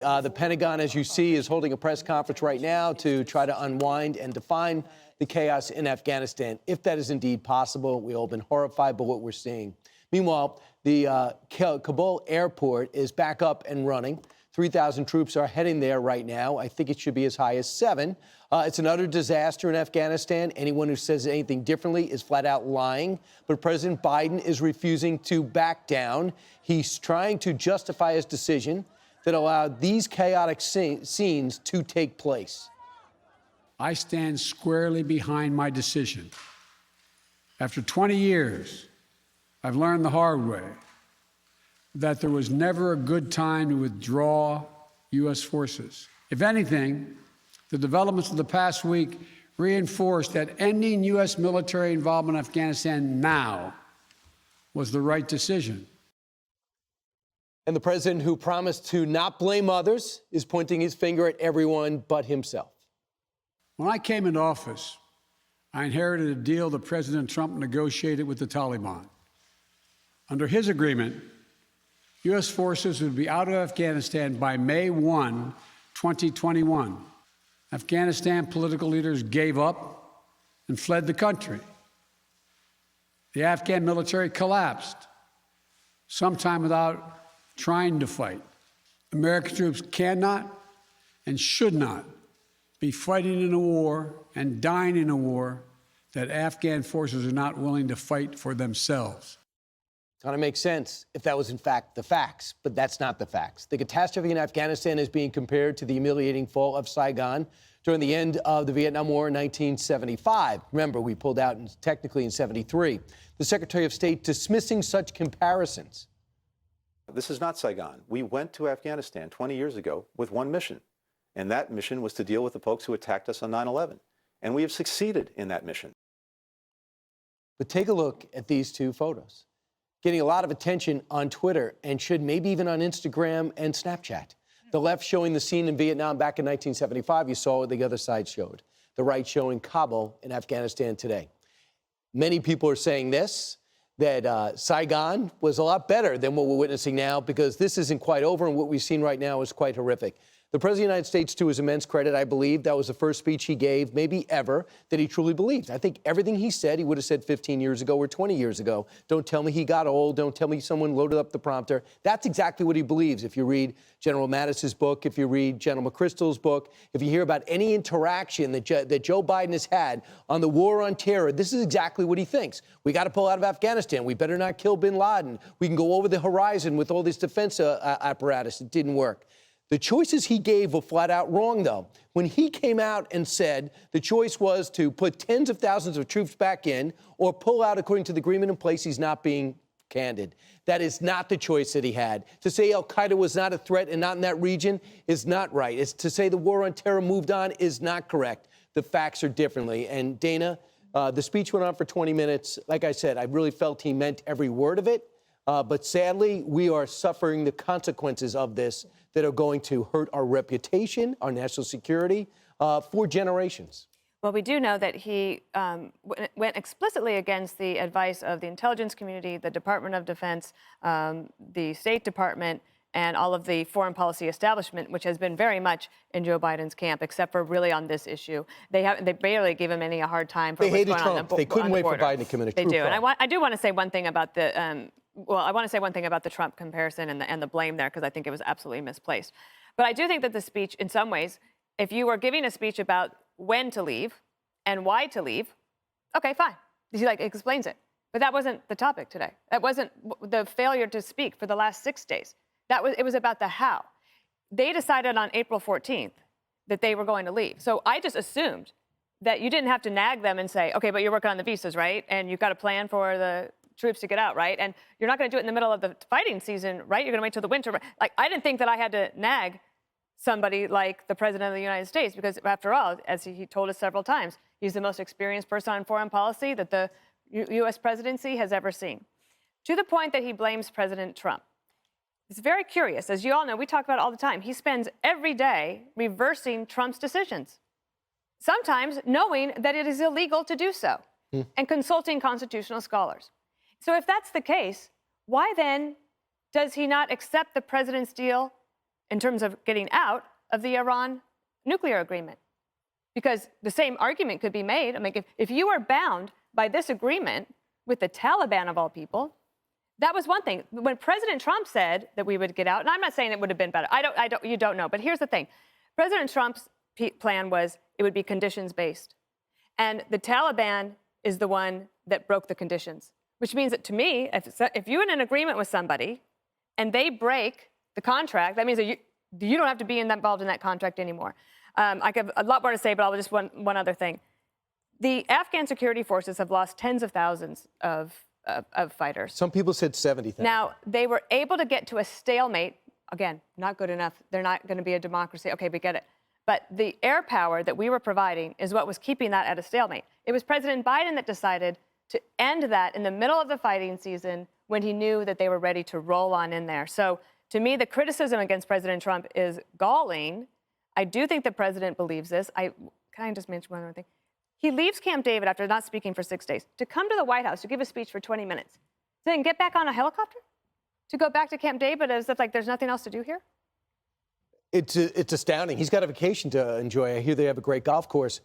The Pentagon, as you see, is holding a press conference right now to try to unwind and define the chaos in Afghanistan, if that is indeed possible. We've all been horrified by what we're seeing. Meanwhile, the Kabul airport is back up and running. 3,000 troops are heading there right now. I think it should be as high as 7. It's an utter disaster in Afghanistan. Anyone who says anything differently is flat out lying. But President Biden is refusing to back down. He's trying to justify his decision that allowed these chaotic scenes to take place. I stand squarely behind my decision. After 20 years, I've learned the hard way that there was never a good time to withdraw U.S. forces. If anything, the developments of the past week reinforced that ending U.S. military involvement in Afghanistan now was the right decision. And the president, who promised to not blame others, is pointing his finger at everyone but himself. When I came into office, I inherited a deal that President Trump negotiated with the Taliban. Under his agreement, U.S. forces would be out of Afghanistan by May 1, 2021. Afghanistan political leaders gave up and fled the country. The Afghan military collapsed, sometime without trying to fight. American troops cannot and should not be fighting in a war and dying in a war that Afghan forces are not willing to fight for themselves. Kind of makes sense if that was, in fact, the facts, but that's not the facts. The catastrophe in Afghanistan is being compared to the humiliating fall of Saigon during the end of the Vietnam War in 1975. Remember, we pulled out technically in 73. The Secretary of State dismissing such comparisons. This is not Saigon. We went to Afghanistan 20 years ago with one mission, and that mission was to deal with the folks who attacked us on 9/11. And we have succeeded in that mission. But take a look at these two photos. Getting a lot of attention on Twitter and should maybe even on Instagram and Snapchat. The left showing the scene in Vietnam back in 1975. You saw what the other side showed. The right showing Kabul in Afghanistan today. Many people are saying this, that Saigon was a lot better than what we're witnessing now, because this isn't quite over, and what we've seen right now is quite horrific. The President of the United States, to his immense credit, I believe that was the first speech he gave, maybe ever, that he truly believes. I think everything he said, he would have said 15 years ago or 20 years ago. Don't tell me he got old. Don't tell me someone loaded up the prompter. That's exactly what he believes. If you read General Mattis's book, if you read General McChrystal's book, if you hear about any interaction that Joe Biden has had on the war on terror, this is exactly what he thinks. We got to pull out of Afghanistan. We better not kill bin Laden. We can go over the horizon with all this defense apparatus. It didn't work. The choices he gave were flat out wrong, though. When he came out and said the choice was to put tens of thousands of troops back in or pull out according to the agreement in place, he's not being candid. That is not the choice that he had. To say al-Qaeda was not a threat and not in that region is not right. It's to say the war on terror moved on is not correct. The facts are differently. And Dana, the speech went on for 20 minutes. Like I said, I really felt he meant every word of it. But sadly, we are suffering the consequences of this that are going to hurt our reputation, our national security, for generations. Well, we do know that he went explicitly against the advice of the intelligence community, the Department of Defense, the State Department, and all of the foreign policy establishment, which has been very much in Joe Biden's camp, except for really on this issue. They barely give him any hard time for what's going on the border. They couldn't wait for Biden to commit a true fraud. And I do want to say one thing about the I want to say one thing about the Trump comparison and the blame there, because I think it was absolutely misplaced. But I do think that the speech, in some ways, if you were giving a speech about when to leave and why to leave, okay, fine. He explains it. But that wasn't the topic today. That wasn't the failure to speak for the last 6 days. It was about the how. They decided on April 14th that they were going to leave. So I just assumed that you didn't have to nag them and say, okay, but you're working on the visas, right? And you've got a plan for the troops to get out, right? And you're not going to do it in the middle of the fighting season, right? You're going to wait till the winter. I didn't think that I had to nag somebody like the President of the United States, because after all, as he told us several times, he's the most experienced person on foreign policy that the U.S. presidency has ever seen. To the point that he blames President Trump. It's very curious. As you all know, we talk about it all the time. He spends every day reversing Trump's decisions, sometimes knowing that it is illegal to do so, and consulting constitutional scholars. So if that's the case, why then does he not accept the president's deal in terms of getting out of the Iran nuclear agreement. Because the same argument could be made. I mean, if you are bound by this agreement with the Taliban of all people, that was one thing. When President Trump said that we would get out, and I'm not saying it would have been better. You don't know. But here's the thing. President Trump's plan was it would be conditions-based. And the Taliban is the one that broke the conditions, which means that to me, if you're in an agreement with somebody and they break the contract, that means that you don't have to be involved in that contract anymore. I have a lot more to say, but I'll just one other thing. The Afghan security forces have lost tens of thousands of fighters. Some people said 70,000. Now, they were able to get to a stalemate. Again, not good enough. They're not going to be a democracy. Okay, we get it. But the air power that we were providing is what was keeping that at a stalemate. It was President Biden that decided to end that in the middle of the fighting season when he knew that they were ready to roll on in there. So to me, the criticism against President Trump is galling. I do think the president believes this. Can I just mention one other thing? He leaves Camp David after not speaking for 6 days to come to the White House to give a speech for 20 minutes, then get back on a helicopter to go back to Camp David as if like there's nothing else to do here. It's astounding. He's got a vacation to enjoy. I hear they have a great golf course.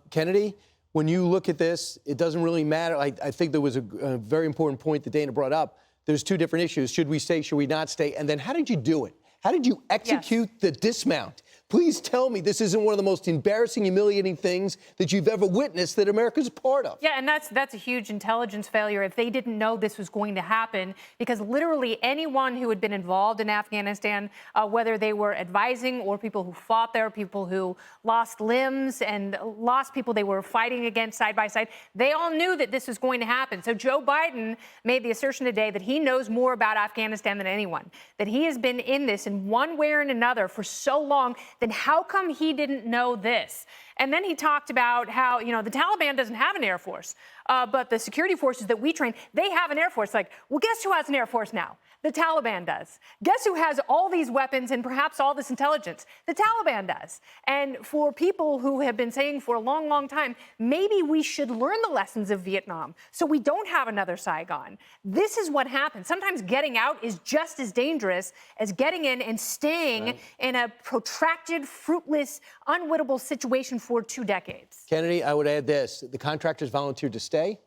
Kennedy, when you look at this, it doesn't really matter. I think there was a very important point that Dana brought up. There's two different issues. Should we stay? Should we not stay? And then how did you do it? How did you execute the dismount? Please tell me this isn't one of the most embarrassing, humiliating things that you've ever witnessed that America's a part of. Yeah, and that's a huge intelligence failure if they didn't know this was going to happen, because literally anyone who had been involved in Afghanistan, whether they were advising or people who fought there, people who lost limbs and lost people they were fighting against side by side, they all knew that this was going to happen. So Joe Biden made the assertion today that he knows more about Afghanistan than anyone, that he has been in this in one way or another for so long. Then how come he didn't know this? And then he talked about how, the Taliban doesn't have an air force, but the security forces that we train, they have an air force. Like, well, guess who has an air force now? The Taliban does. Guess who has all these weapons and perhaps all this intelligence? The Taliban does. And for people who have been saying for a long, long time, maybe we should learn the lessons of Vietnam so we don't have another Saigon. This is what happens. Sometimes getting out is just as dangerous as getting in and staying in a protracted, fruitless, unwinnable situation for 2 decades. Kennedy, I would add this. The contractors volunteered to stay,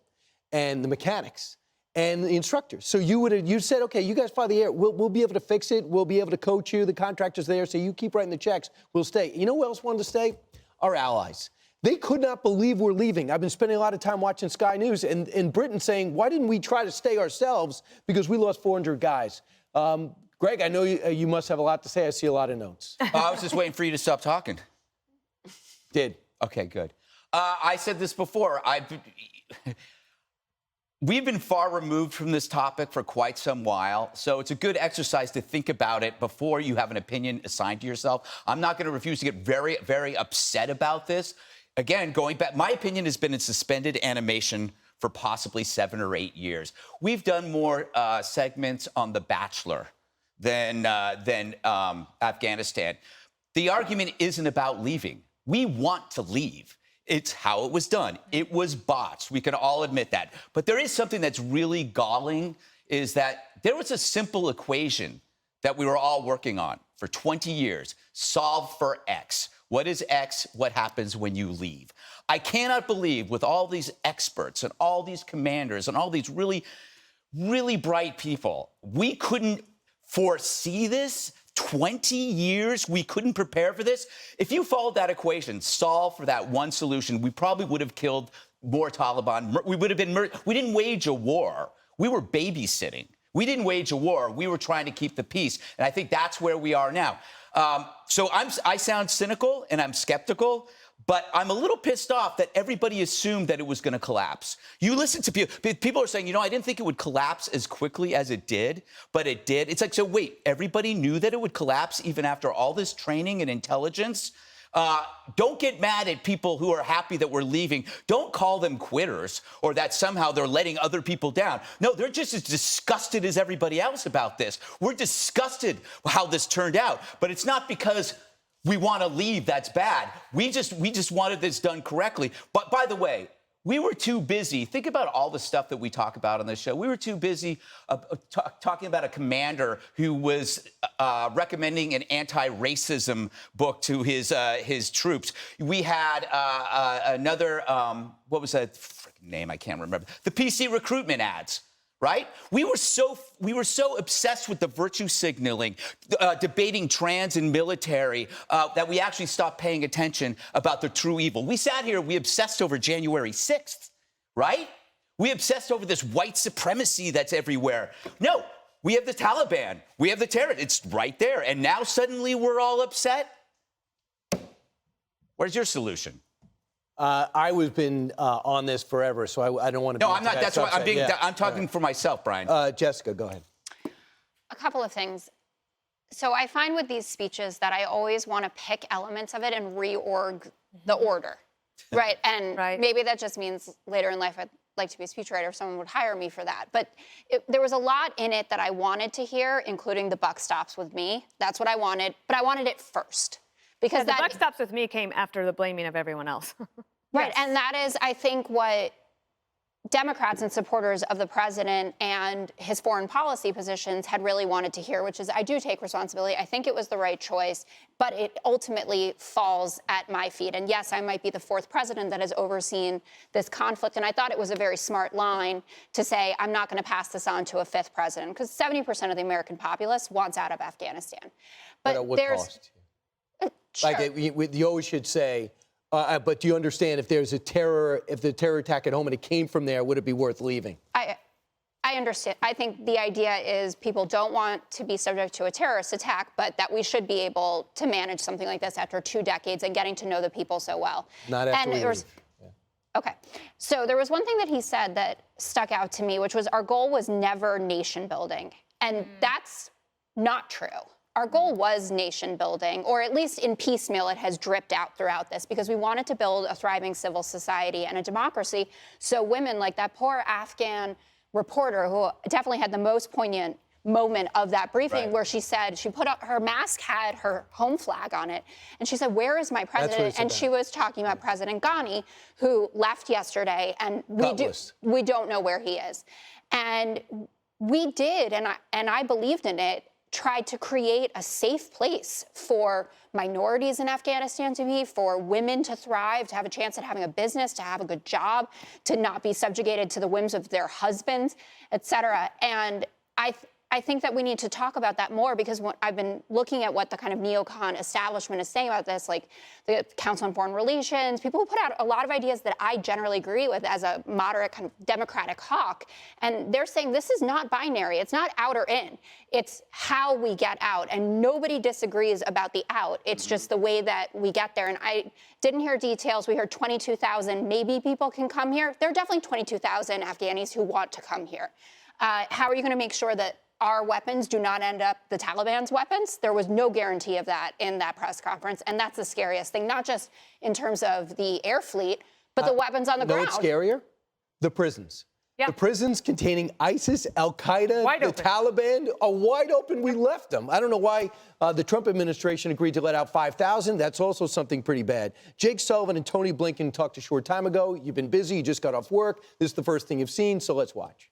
and the mechanics and the instructors. So you said, okay, you guys fly the air. We'll be able to fix it. We'll be able to coach you. The contractor's there, so you keep writing the checks. We'll stay. You know who else wanted to stay? Our allies. They could not believe we're leaving. I've been spending a lot of time watching Sky News and in Britain saying, why didn't we try to stay ourselves? Because we lost 400 guys. Greg, I know you must have a lot to say. I see a lot of notes. I was just waiting for you to stop talking. Did. Okay, good. I said this before. We've been far removed from this topic for quite some while, so it's a good exercise to think about it before you have an opinion assigned to yourself. I'm not going to refuse to get very, very upset about this. Again, going back, my opinion has been in suspended animation for possibly 7 or 8 years. We've done more segments on The Bachelor than Afghanistan. The argument isn't about leaving. We want to leave. It's how it was done. It was botched. We can all admit that. But there is something that's really galling, is that there was a simple equation that we were all working on for 20 years. Solve for X. What is X? What happens when you leave? I cannot believe, with all these experts and all these commanders and all these really, really bright people, we couldn't foresee this. 20 years, we couldn't prepare for this. If you followed that equation, solve for that one solution, we probably would have killed more Taliban. We would have been we didn't wage a war. We were babysitting. We didn't wage a war. We were trying to keep the peace. And I think that's where we are now. So I sound cynical and I'm skeptical, but I'm a little pissed off that everybody assumed that it was going to collapse. You listen to people are saying, I didn't think it would collapse as quickly as it did, but it did. It's like, so wait, everybody knew that it would collapse even after all this training and intelligence? Don't get mad at people who are happy that we're leaving. Don't call them quitters or that somehow they're letting other people down. No, they're just as disgusted as everybody else about this. We're disgusted how this turned out, but it's not because we want to leave that's bad. We just wanted this done correctly. But by the way, We were too busy. Think about all the stuff that we talk about on this show. We were too busy talking about a commander who was recommending an anti-racism book to his troops. We had another, what was that freaking name? I can't remember. The PC recruitment ads. Right? We were so obsessed with the virtue signaling, debating trans and military, that we actually stopped paying attention about the true evil. We sat here, we obsessed over January 6th, right? We obsessed over this white supremacy that's everywhere. No, we have the Taliban, we have the terror. It's right there. And now suddenly we're all upset. Where's your solution? I've been on this forever, so I don't want to. No, I'm not. That's why I'm talking for myself, Brian. Jessica, go ahead. A couple of things. So I find with these speeches that I always want to pick elements of it and reorg the order, right? And maybe that just means later in life I'd like to be a speechwriter. Someone would hire me for that. But there was a lot in it that I wanted to hear, including the buck stops with me. That's what I wanted, but I wanted it first. Because the buck stops with me came after the blaming of everyone else. Right, and that is, I think, what Democrats and supporters of the president and his foreign policy positions had really wanted to hear, which is, I do take responsibility. I think it was the right choice, but it ultimately falls at my feet. And yes, I might be the fourth president that has overseen this conflict. And I thought it was a very smart line to say, I'm not going to pass this on to a fifth president, because 70% of the American populace wants out of Afghanistan. But at what cost? Sure. Like you always should say, but do you understand if the terror attack at home and it came from there, would it be worth leaving? I understand. I think the idea is people don't want to be subject to a terrorist attack, but that we should be able to manage something like this after 2 decades and getting to know the people so well. Not after we leave. Okay. So there was one thing that he said that stuck out to me, which was our goal was never nation building. And that's not true. Our goal was nation building, or at least in piecemeal, it has dripped out throughout this, because we wanted to build a thriving civil society and a democracy. So women like that poor Afghan reporter who definitely had the most poignant moment of that briefing, where she said, she put up her mask, had her home flag on it, and she said, where is my president? And she was talking about President Ghani, who left yesterday, and we don't know where he is. And we did, and I believed in it, tried to create a safe place for minorities in Afghanistan to be, for women to thrive, to have a chance at having a business, to have a good job, to not be subjugated to the whims of their husbands, et cetera. And I think that we need to talk about that more, because I've been looking at what the kind of neocon establishment is saying about this, like the Council on Foreign Relations, people who put out a lot of ideas that I generally agree with as a moderate kind of democratic hawk. And they're saying this is not binary. It's not out or in. It's how we get out. And nobody disagrees about the out. It's just the way that we get there. And I didn't hear details. We heard 22,000 maybe people can come here. There are definitely 22,000 Afghanis who want to come here. How are you going to make sure that our weapons do not end up the Taliban's weapons? There was no guarantee of that in that press conference. And that's the scariest thing, not just in terms of the air fleet, but the weapons on the ground. No, it's scarier? The prisons. Yeah. The prisons containing ISIS, Al-Qaeda, the Taliban are wide open. We left them. I don't know why the Trump administration agreed to let out 5,000. That's also something pretty bad. Jake Sullivan and Tony Blinken talked a short time ago. You've been busy. You just got off work. This is the first thing you've seen, so let's watch.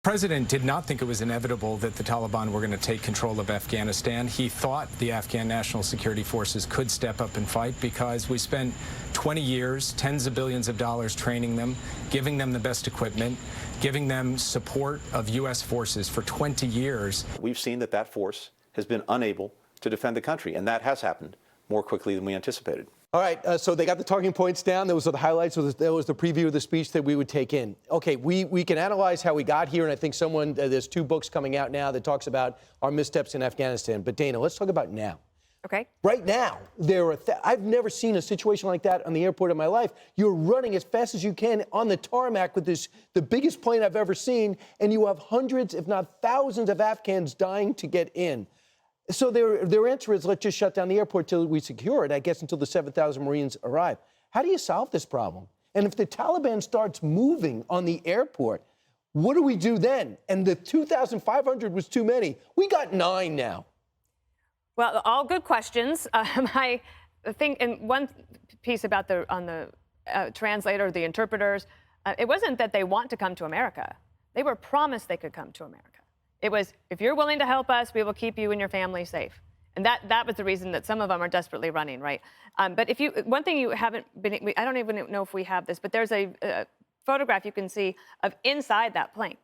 The president did not think it was inevitable that the Taliban were going to take control of Afghanistan. He thought the Afghan National Security Forces could step up and fight, because we spent 20 years, tens of billions of dollars training them, giving them the best equipment, giving them support of U.S. forces for 20 years. We've seen that force has been unable to defend the country, and that has happened more quickly than we anticipated. All right, so they got the talking points down. Those are the highlights. That was the preview of the speech that we would take in. Okay, we can analyze how we got here, and I think there's 2 books coming out now that talks about our missteps in Afghanistan. But Dana, let's talk about now. Okay. Right now, I've never seen a situation like that on the airport in my life. You're running as fast as you can on the tarmac with the biggest plane I've ever seen, and you have hundreds, if not thousands, of Afghans dying to get in. So their answer is, let's just shut down the airport till we secure it, I guess, until the 7,000 Marines arrive. How do you solve this problem? And if the Taliban starts moving on the airport, what do we do then? And the 2,500 was too many. We got 9 now. Well, all good questions. I think, and one piece about on the translator, the interpreters. It wasn't that they want to come to America. They were promised they could come to America. It was, if you're willing to help us, we will keep you and your family safe. And that was the reason that some of them are desperately running, right? But one thing you haven't been, I don't even know if we have this, but there's a photograph you can see of inside that plane.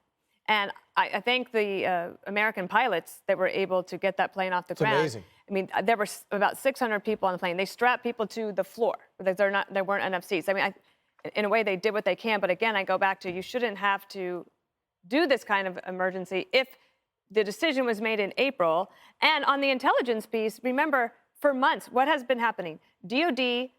And I thank the American pilots that were able to get that plane off the ground. Amazing. I mean, there were about 600 people on the plane. They strapped people to the floor because there weren't enough seats. I mean, in a way, they did what they can. But again, I go back to, you shouldn't have to do this kind of emergency if the decision was made in April. And on the intelligence piece, remember, for months, what has been happening? DOD,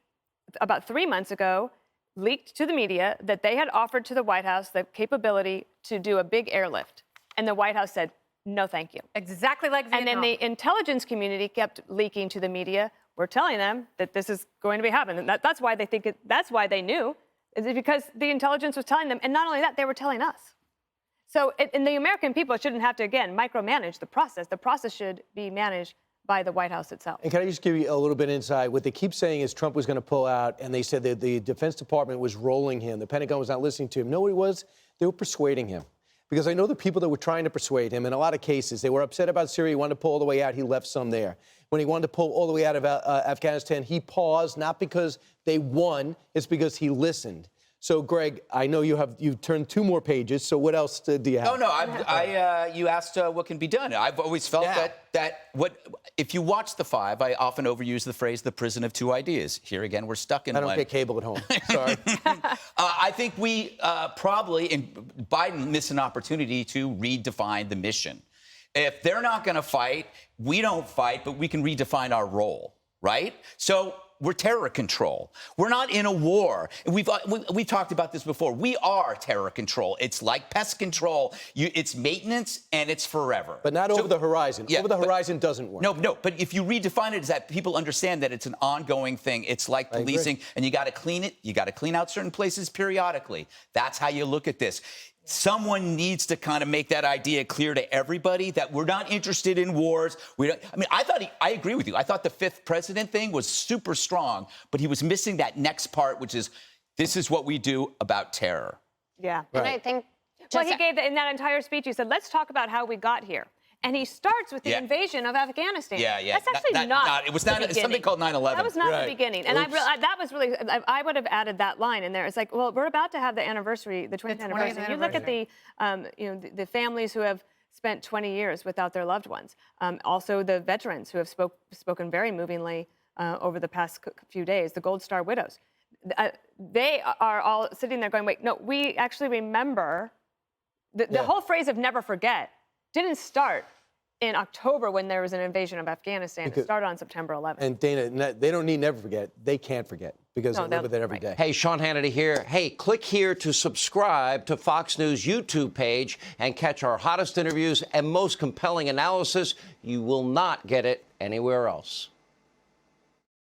about 3 months ago, leaked to the media that they had offered to the White House the capability to do a big airlift. And the White House said, no, thank you. Exactly like Vietnam. And then the intelligence community kept leaking to the media. We're telling them that this is going to be happening. That's why they think that's why they knew, is because the intelligence was telling them. And not only that, they were telling us. So and the American people shouldn't have to, again, micromanage the process. The process should be managed by the White House itself. And can I just give you a little bit of insight? What they keep saying is Trump was going to pull out, and they said that the Defense Department was rolling him. The Pentagon was not listening to him. No, it was. They were persuading him. Because I know the people that were trying to persuade him, in a lot of cases, they were upset about Syria. He wanted to pull all the way out. He left some there. When he wanted to pull all the way out of Afghanistan, he paused, not because they won, it's because he listened. So, Greg, I know you've turned 2 more pages. So, what else do you have? No. You asked what can be done. I've always felt if you watch The Five, I often overuse the phrase "the prison of 2 ideas." Here again, we're stuck in one. I don't get cable at home. Sorry. I think we Biden missed an opportunity to redefine the mission. If they're not going to fight, we don't fight, but we can redefine our role, right? So. We're terror control. We're not in a war. We've talked about this before. We are terror control. It's like pest control. It's maintenance and it's forever. But not over the horizon. Yeah, over the horizon doesn't work. No. But if you redefine it as that, people understand that it's an ongoing thing. It's like policing, and you got to clean it. You got to clean out certain places periodically. That's how you look at this. Someone needs to kind of make that idea clear to everybody that we're not interested in wars. I agree with you. I thought the 5th president thing was super strong, but he was missing that next part, which is this is what we do about terror. Yeah. And I think well, he gave in that entire speech, he said, let's talk about how we got here. And he starts with the invasion of Afghanistan. Yeah. That's actually not it was not something called 9/11. That was not the beginning. And that was really, I would have added that line in there. It's like, well, we're about to have the anniversary, the 20th anniversary. You look at the families who have spent 20 years without their loved ones. Also the veterans who have spoken very movingly over the past few days, the Gold Star widows. They are all sitting there going, wait, no, we actually remember. The whole phrase of never forget didn't start in October when there was an invasion of Afghanistan. It started on September 11th. And Dana, they don't need never forget. They can't forget because they live with it every day. Hey, Sean Hannity here. Hey, click here to subscribe to Fox News YouTube page and catch our hottest interviews and most compelling analysis. You will not get it anywhere else.